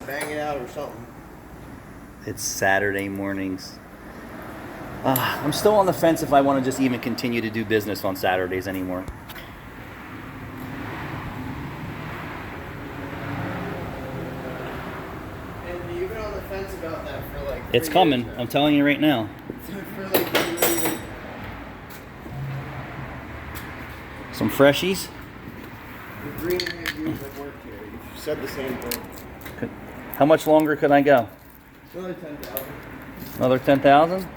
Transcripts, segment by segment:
Bang it out or something. It's Saturday mornings. I'm still on the fence if I want to just even continue to do business on Saturdays anymore. And you've been on the fence about that for like 3 It's coming. years I'm telling you right now. for like 3 years. Some freshies. The green reviews have worked here. You've said the same thing. How much longer could I go? Another 10,000. Another 10,000?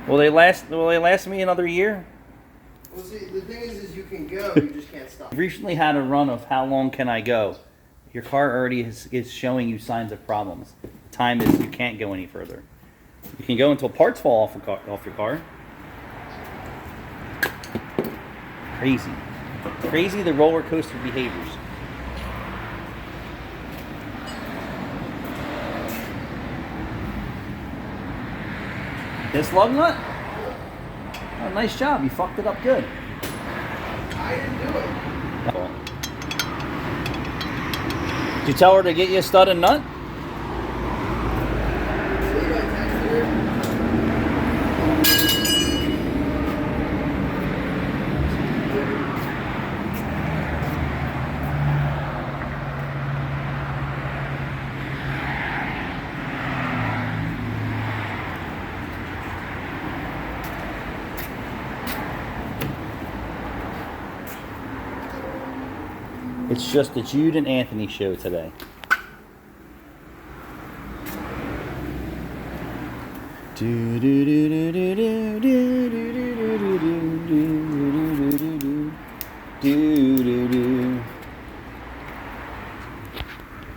Will they last? Will they last me another year? Well, see, the thing is you can go, you just can't stop. I've recently had a run of how long can I go. Your car already is showing you signs of problems. The time is you can't go any further. You can go until parts fall off your car. Crazy. Crazy the roller coaster behaviors. This lug nut? Oh, nice job. You fucked it up good. I didn't do it. Did you tell her to get you a stud and nut? Believe I texted her. It's just the Jude and Anthony show today. Do do do do do do do do do do do do do do do do do do.